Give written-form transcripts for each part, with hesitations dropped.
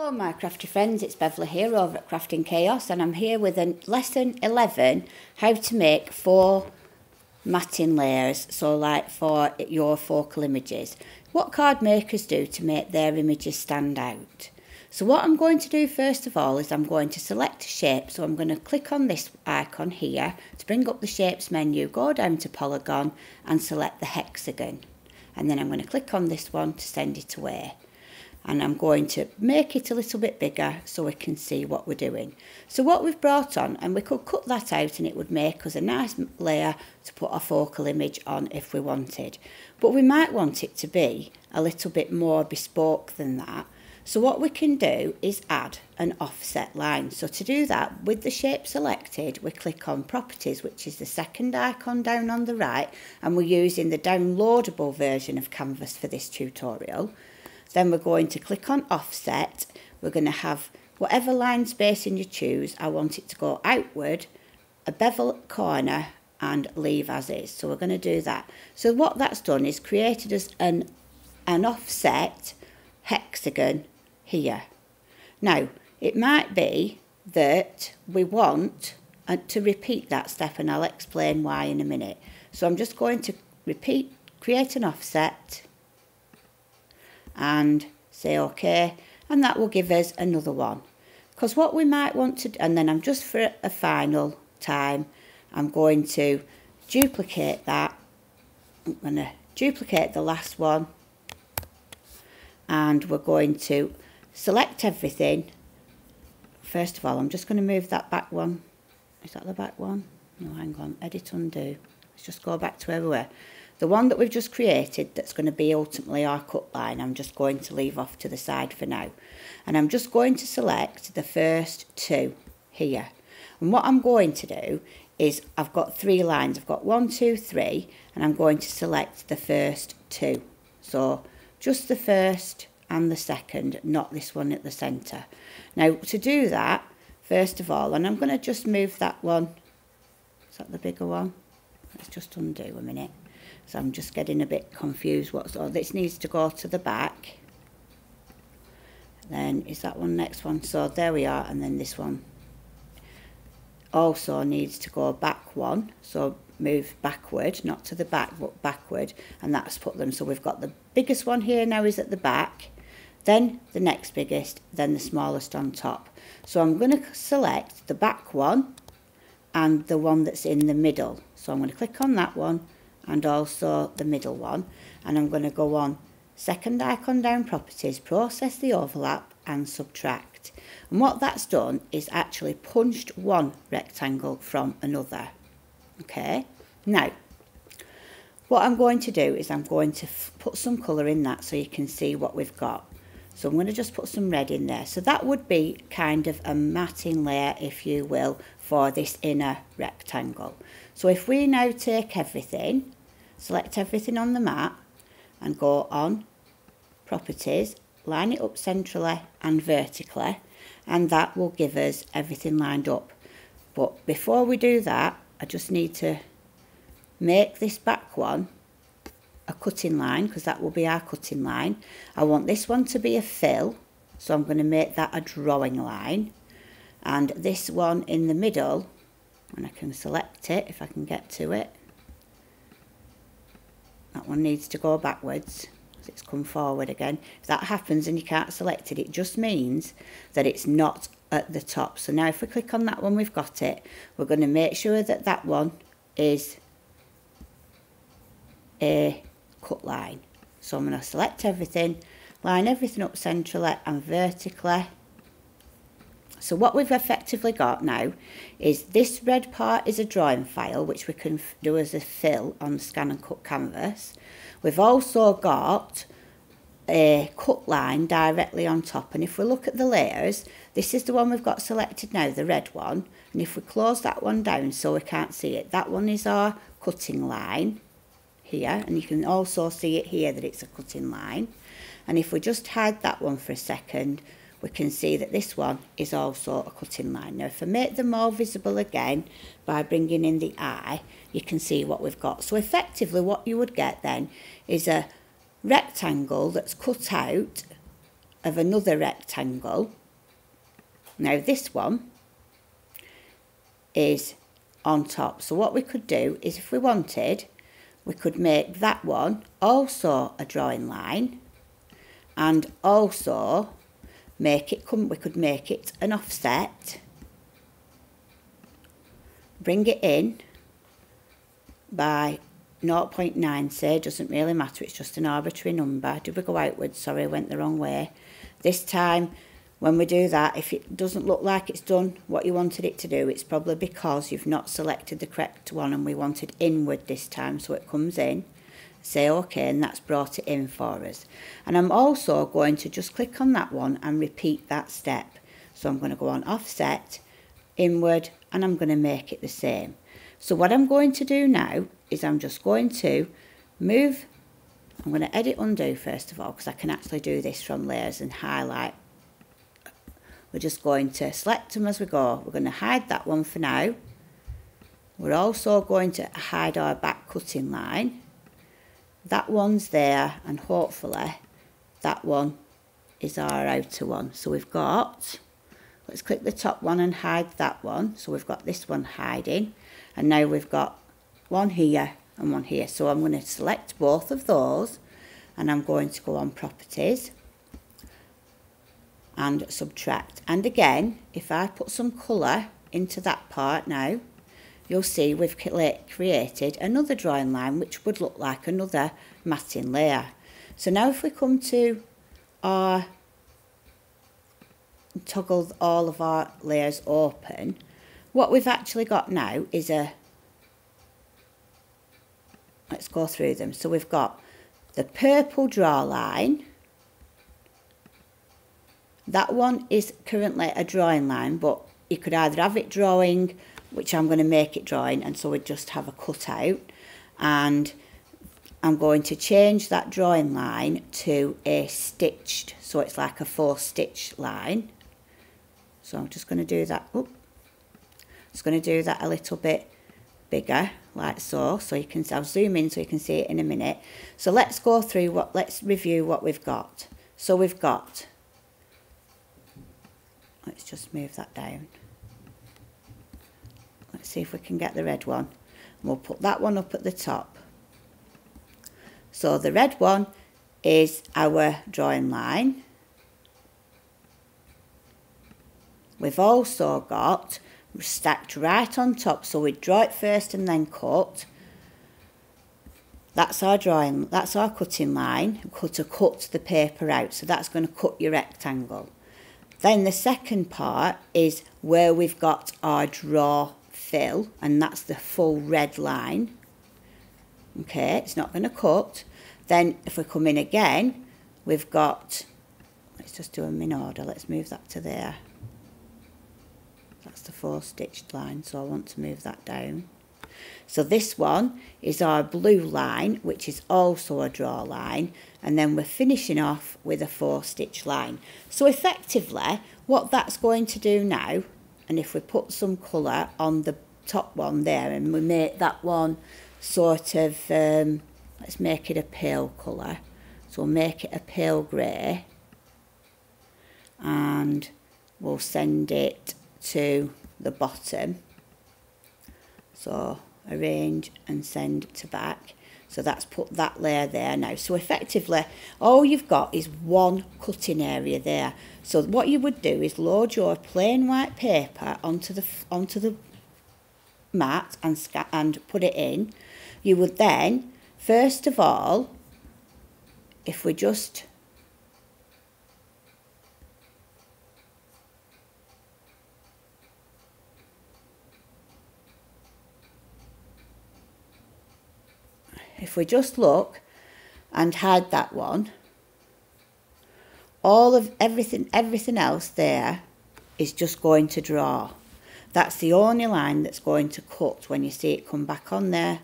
Hello my crafty friends, it's Beverly here over at Crafting Chaos, and I'm here with a lesson 11, how to make 4 matting layers, so like for your focal images. What card makers do to make their images stand out. So what I'm going to do first of all is I'm going to select a shape, so I'm going to click on this icon here to bring up the shapes menu, go down to polygon and select the hexagon, and then I'm going to click on this one to send it away. And I'm going to make it a little bit bigger so we can see what we're doing. So what we've brought on, and we could cut that out and it would make us a nice layer to put our focal image on if we wanted. But we might want it to be a little bit more bespoke than that. So what we can do is add an offset line. So to do that, with the shape selected, we click on Properties, which is the second icon down on the right, and we're using the downloadable version of Canvas for this tutorial. Then we're going to click on Offset. We're going to have whatever line spacing you choose. I want it to go outward, a bevel corner, and leave as is. So we're going to do that. So what that's done is created us an offset hexagon here. Now, it might be that we want to repeat that step, and I'll explain why in a minute. So I'm just going to create an offset, and say OK, and that will give us another one. Because what we might want to do, and then I'm just for a final time, I'm going to duplicate that. I'm going to duplicate the last one, and we're going to select everything. First of all, I'm just going to move that back one. Is that the back one? No, hang on, edit undo. Let's just go back to where we were. The one that we've just created that's going to be ultimately our cut line, I'm just going to leave off to the side for now. And I'm just going to select the first 2 here. And what I'm going to do is I've got 3 lines. I've got 1, 2, 3, and I'm going to select the first 2. So just the first and the second, not this one at the centre. Now to do that, first of all, and I'm going to just move that one. Is that the bigger one? Let's just undo a minute. So I'm just getting a bit confused. This needs to go to the back. Then is that one next one? So there we are, and then this one also needs to go back one. So move backward, not to the back, but backward, and that's put them. So we've got the biggest one here now is at the back, then the next biggest, then the smallest on top. So I'm going to select the back one and the one that's in the middle. So I'm going to click on that one and also the middle one, and I'm going to go on second icon down, Properties, process the overlap and subtract. And what that's done is actually punched one rectangle from another. Okay, now what I'm going to do is I'm going to put some colour in that so you can see what we've got. So I'm going to just put some red in there. So that would be kind of a matting layer, if you will, for this inner rectangle. So if we now take everything, select everything on the mat and go on Properties, line it up centrally and vertically, and that will give us everything lined up. But before we do that, I just need to make this back one a cutting line, because that will be our cutting line. I want this one to be a fill, so I'm going to make that a drawing line, and this one in the middle, and I can select it if I can get to it. That one needs to go backwards because it's come forward again. If that happens and you can't select it, it just means that it's not at the top. So now if we click on that one, we've got it. We're going to make sure that that one is a cut line. So I'm going to select everything, line everything up centrally and vertically. So what we've effectively got now is this red part is a drawing file, which we can do as a fill on Scan and Cut Canvas. We've also got a cut line directly on top, and if we look at the layers, this is the one we've got selected now, the red one, and if we close that one down so we can't see it, that one is our cutting line here, and you can also see it here that it's a cutting line. And if we just hide that one for a second, we can see that this one is also a cutting line. Now if I make them more visible again by bringing in the eye, you can see what we've got. So effectively what you would get then is a rectangle that's cut out of another rectangle. Now this one is on top. So what we could do is, if we wanted, we could make that one also a drawing line, and also make it we could make it an offset, bring it in by 0.9, say, doesn't really matter, it's just an arbitrary number. Did we go outwards? Sorry, I went the wrong way. This time, when we do that, if it doesn't look like it's done what you wanted it to do, it's probably because you've not selected the correct one, and we wanted inward this time, so it comes in. Say OK, and that's brought it in for us. And I'm also going to just click on that one and repeat that step. So I'm going to go on offset, inward, and I'm going to make it the same. So what I'm going to do now is I'm just going to move. I'm going to edit undo first of all, because I can actually do this from layers and highlight. We're just going to select them as we go. We're going to hide that one for now. We're also going to hide our back cutting line. That one's there, and hopefully that one is our outer one. So we've got, let's click the top one and hide that one. So we've got this one hiding, and now we've got one here and one here. So I'm going to select both of those, and I'm going to go on properties and subtract. And again, if I put some colour into that part now, you'll see we've created another drawing line which would look like another matting layer. So now if we come to our toggle all of our layers open, what we've actually got now is a, let's go through them. So we've got the purple draw line. That one is currently a drawing line, but you could either have it drawing, which I'm going to make it drawing, and so we just have a cutout, and I'm going to change that drawing line to a stitched, so it's like a 4 stitch line. So I'm just going to do that. Just going to do that a little bit bigger, like so. So you can, I'll zoom in so you can see it in a minute. So let's go through let's review what we've got. So we've got, let's just move that down. Let's see if we can get the red one. We'll put that one up at the top. So the red one is our drawing line. We've also got stacked right on top, so we draw it first and then cut. That's our drawing, that's our cutting line to cut the paper out. So that's going to cut your rectangle. Then the second part is where we've got our draw fill, and that's the full red line. Okay, it's not going to cut. Then if we come in again, we've got, let's just do them in order. Let's move that to there. That's the 4 stitched line, so I want to move that down. So this one is our blue line, which is also a draw line, and then we're finishing off with a 4 stitch line. So effectively what that's going to do now, and if we put some colour on the top one there and we make that one sort of, let's make it a pale colour. So we'll make it a pale grey, and we'll send it to the bottom. So arrange and send to back. So that's put that layer there now. So effectively all you've got is one cutting area there. So what you would do is load your plain white paper onto the mat and put it in. You would then, first of all, if we just look and hide that one, all of everything else there is just going to draw. That's the only line that's going to cut when you see it come back on there,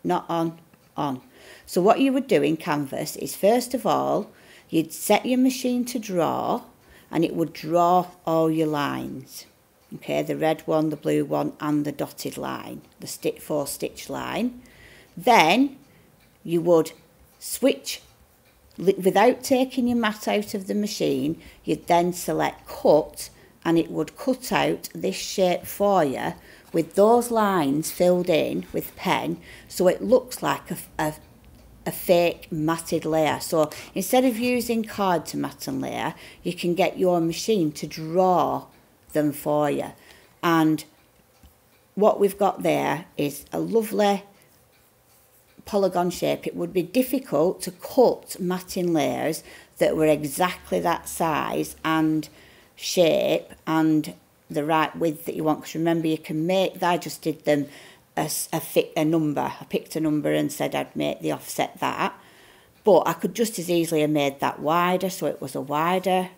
not on. So what you would do in Canvas is, first of all, you'd set your machine to draw, and it would draw all your lines. Okay, the red one, the blue one, and the dotted line, the 4 stitch line. Then you would switch without taking your mat out of the machine, you'd then select cut, and it would cut out this shape for you with those lines filled in with pen, so it looks like a fake matted layer. So instead of using card to mat and layer, you can get your machine to draw them for you. And what we've got there is a lovely polygon shape. It would be difficult to cut matting layers that were exactly that size and shape and the right width that you want, because remember, you can make, I just did them a number. I picked a number and said I'd make the offset that, but I could just as easily have made that wider, so it was a wider,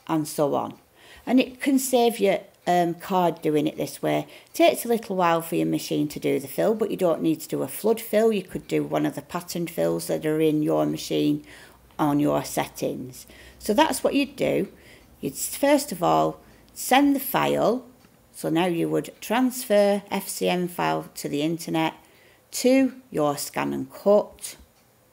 and so on. And it can save you card doing it this way. It takes a little while for your machine to do the fill, but you don't need to do a flood fill. You could do one of the pattern fills that are in your machine on your settings. So that's what you'd do. You'd first of all send the file. So now you would transfer FCM file to the internet to your scan and cut,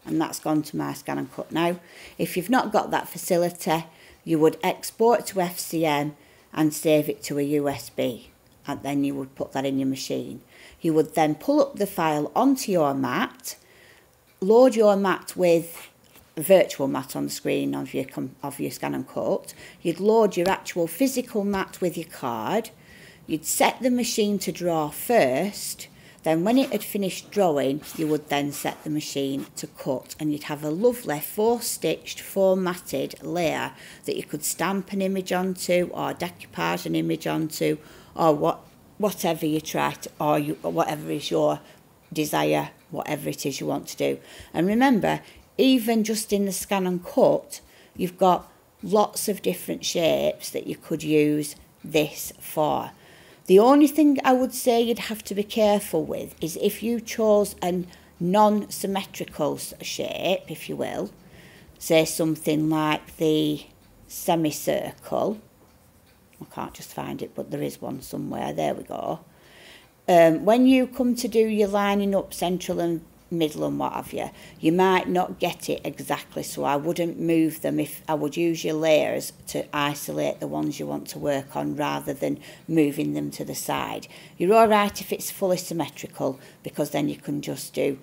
and that's gone to my scan and cut now. If you've not got that facility, you would export to FCM and save it to a USB, and then you would put that in your machine. You would then pull up the file onto your mat, load your mat with virtual mat on the screen of your scan and cut. You'd load your actual physical mat with your card. You'd set the machine to draw first, then when it had finished drawing, you would then set the machine to cut, and you'd have a lovely four-stitched, four-matted layer that you could stamp an image onto, or decoupage an image onto, or whatever you try to, or whatever is your desire, whatever it is you want to do. And remember, even just in the scan and cut, you've got lots of different shapes that you could use this for. The only thing I would say you'd have to be careful with is if you chose a non-symmetrical shape, if you will, say something like the semicircle. I can't just find it, but there is one somewhere. There we go. When you come to do your lining up central and middle and what have you, you might not get it exactly, so I wouldn't move them. If I would use your layers to isolate the ones you want to work on rather than moving them to the side. You're all right if it's fully symmetrical, because then you can just do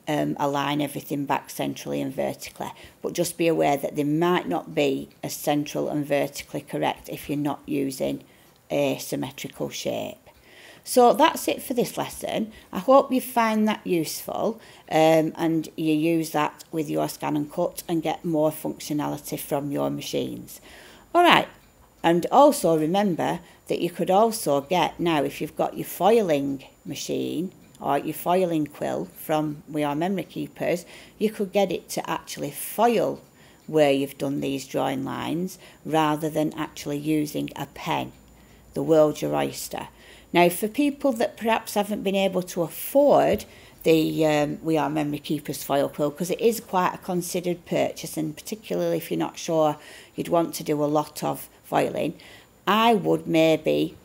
align everything back centrally and vertically, but just be aware that they might not be as central and vertically correct if you're not using a symmetrical shape. So that's it for this lesson. I hope you find that useful and you use that with your scan and cut and get more functionality from your machines. All right, and also remember that you could also get, now if you've got your foiling machine or your foiling quill from We Are Memory Keepers, you could get it to actually foil where you've done these drawing lines rather than actually using a pen. The world's your oyster. Now, for people that perhaps haven't been able to afford the We Are Memory Keepers foil quill, because it is quite a considered purchase, and particularly if you're not sure you'd want to do a lot of foiling, I would maybe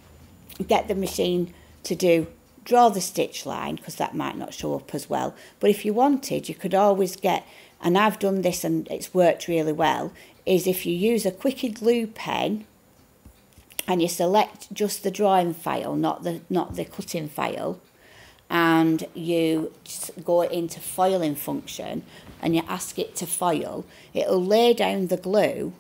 get the machine to draw the stitch line, because that might not show up as well. But if you wanted, you could always get, and I've done this and it's worked really well, is if you use a Quickie glue pen, and you select just the drawing file, not the cutting file, and you go into foiling function and you ask it to foil, it'll lay down the glue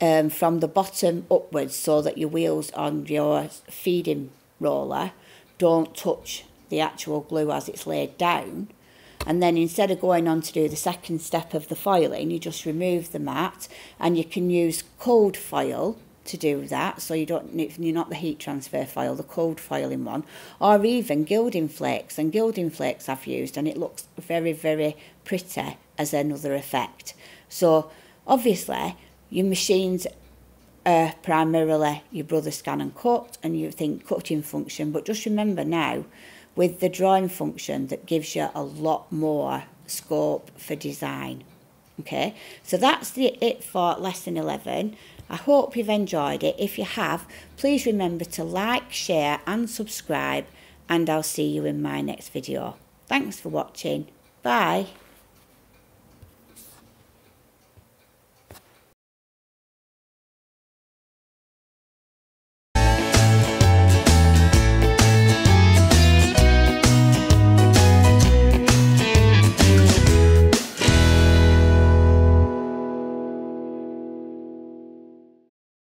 from the bottom upwards so that your wheels on your feeding roller don't touch the actual glue as it's laid down. And then instead of going on to do the second step of the foiling, you just remove the mat, and you can use cold foil to do that, so you're not the heat transfer foil, the cold foiling one, or even gilding flakes. And gilding flakes I've used, and it looks very, very pretty as another effect. So obviously your machines are primarily your brother scan and cut, and you think cutting function, but just remember now with the drawing function that gives you a lot more scope for design. Okay, so that's it for lesson 11. I hope you've enjoyed it. If you have, please remember to like, share and subscribe, and I'll see you in my next video. Thanks for watching. Bye.